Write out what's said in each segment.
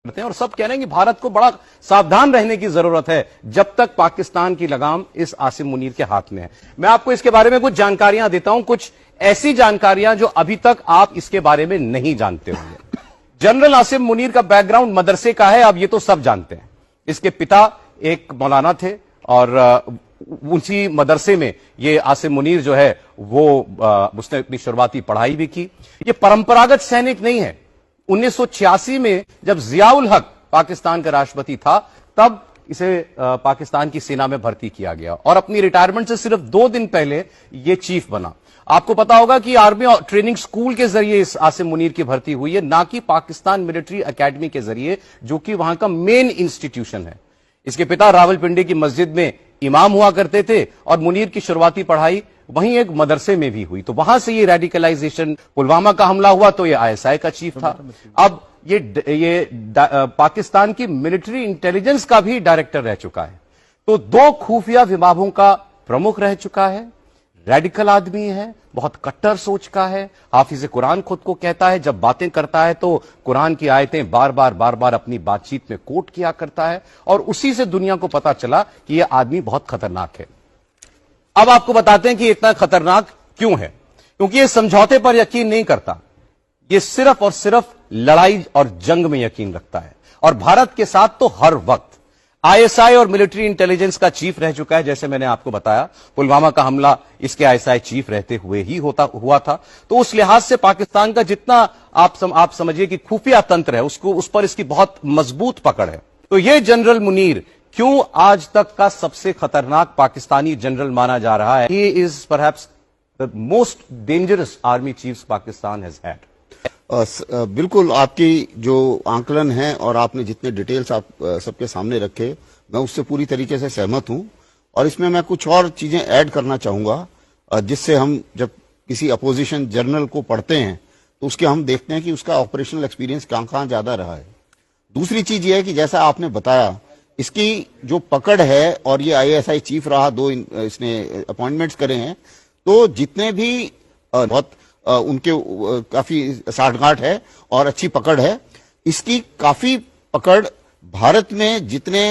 करते हैं और सब कह रहे हैं कि भारत को बड़ा सावधान रहने की जरूरत है जब तक पाकिस्तान की लगाम इस आसिम मुनीर के हाथ में है। मैं आपको इसके बारे में कुछ जानकारियां देता हूं, कुछ ऐसी जानकारियां जो अभी तक आप इसके बारे में नहीं जानते होंगे। जनरल आसिम मुनीर का बैकग्राउंड मदरसे का है, अब ये तो सब जानते हैं। इसके पिता एक मौलाना थे और उसी मदरसे में ये आसिम मुनीर जो है वो उसने अपनी शुरुआती पढ़ाई भी की। ये परंपरागत सैनिक नहीं है। 1986 में जब जियाउल हक पाकिस्तान का राष्ट्रपति था तब इसे पाकिस्तान की सेना में भर्ती किया गया और अपनी रिटायरमेंट से सिर्फ 2 दिन पहले ये चीफ बना। आपको पता होगा कि आर्मी ट्रेनिंग स्कूल के जरिए इस आसिम मुनीर की भर्ती हुई है, ना कि पाकिस्तान मिलिट्री एकेडमी के जरिए, जो कि वहां का मेन इंस्टीट्यूशन है। इसके पिता रावलपिंडी की मस्जिद में इमाम हुआ करते थे और मुनीर की शुरुआती पढ़ाई वहीं एक मदरसे में भी हुई। तो वहां से ये रेडिकलाइजेशन, पुलवामा का हमला हुआ तो ये आईएसआई का चीफ था। अब ये पाकिस्तान की मिलिट्री इंटेलिजेंस का भी डायरेक्टर रह चुका है। तो 2 खुफिया विभागों का प्रमुख रह चुका है। रेडिकल आदमी है, बहुत कट्टर सोच का है। हाफिज कुरान खुद को कहता है, जब बातें करता है तो कुरान की आयतें बार बार अपनी बातचीत में कोट किया करता है और उसी से दुनिया को पता चला कि यह आदमी बहुत खतरनाक है। अब आपको बताते हैं कि इतना खतरनाक क्यों है। क्योंकि यह समझौते पर यकीन नहीं करता, यह सिर्फ और सिर्फ लड़ाई और जंग में यकीन रखता है और भारत के साथ तो हर वक्त। आईएसआई और मिलिट्री इंटेलिजेंस का चीफ रह चुका है, जैसे मैंने आपको बताया। पुलवामा का हमला इसके आईएसआई चीफ रहते हुए ही हुआ था। तो उस लिहाज से पाकिस्तान का जितना आप समझिए कि खुफिया तंत्र है, उस पर इसकी बहुत मजबूत पकड़ है। तो यह जनरल मुनीर क्यों आज तक का सबसे खतरनाक पाकिस्तानी जनरल माना जा रहा है? He is perhaps the most dangerous army chief Pakistan has had. बिल्कुल, आपकी जो आंकलन है और आपने जितने डिटेल्स आप सबके सामने रखे, मैं उससे पूरी तरीके से सहमत हूं। और इसमें मैं कुछ और चीजें ऐड करना चाहूंगा जिससे हम जब किसी अपोजिशन जर्नल को पढ़ते हैं तो उसके हम देखते हैं कि उसका ऑपरेशनल एक्सपीरियंस कहां ज्यादा रहा है। दूसरी चीज यह है कि जैसा आपने बताया, इसकी जो पकड़ है और ये आईएसआई चीफ रहा, 2 इसने अपॉइंटमेंट्स करे हैं, तो जितने भी बहुत उनके काफी साठगांठ है और अच्छी पकड़ है। इसकी काफी पकड़ भारत में जितने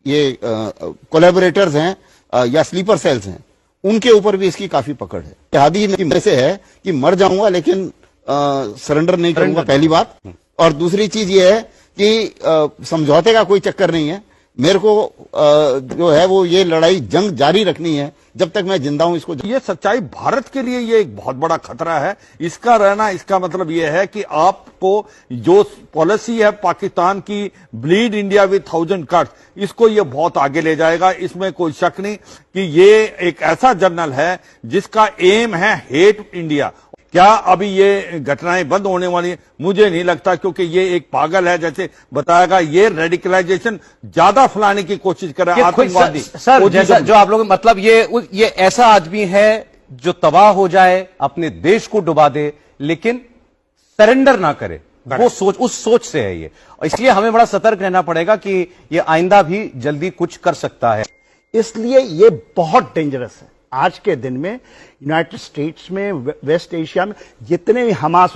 ये कोलैबोरेटर्स हैं या स्लीपर सेल्स हैं, उनके ऊपर भी इसकी काफी पकड़ है। इत्तेहादी में से है कि मर जाऊंगा लेकिन सरेंडर नहीं करूंगा, पहली बात। और दूसरी चीज ये है कि समझौते का कोई चक्कर नहीं है। मेरे को जो है वो ये लड़ाई जंग जारी रखनी है जब तक मैं जिंदा हूं। इसको ये सच्चाई भारत के लिए ये एक बहुत बड़ा खतरा है। इसका रहना, इसका मतलब ये है कि आपको जो पॉलिसी है पाकिस्तान की, ब्लीड इंडिया विद 1000 कट्स, इसको ये बहुत आगे ले जाएगा। इसमें कोई शक नहीं कि ये एक ऐसा जर्नल है जिसका एम है हेट इंडिया। क्या अभी ये घटनाएं बंद होने वाली है? मुझे नहीं लगता, क्योंकि ये एक पागल है। जैसे बताया, ये रेडिकलाइजेशन ज्यादा फैलाने की कोशिश कर रहा है, आतंकवादी। सर जैसा जो आप लोग, मतलब ये ऐसा आदमी है जो तबाह हो जाए, अपने देश को डुबा दे, लेकिन सरेंडर ना करे। वो सोच, उस सोच से है ये। इसलिए हमें बड़ा सतर्क रहना पड़ेगा कि ये आइंदा भी जल्दी कुछ कर सकता है। इसलिए ये बहुत डेंजरस है। आज के दिन में यूनाइटेड स्टेट्स में, वेस्ट एशिया में जितने भी हमास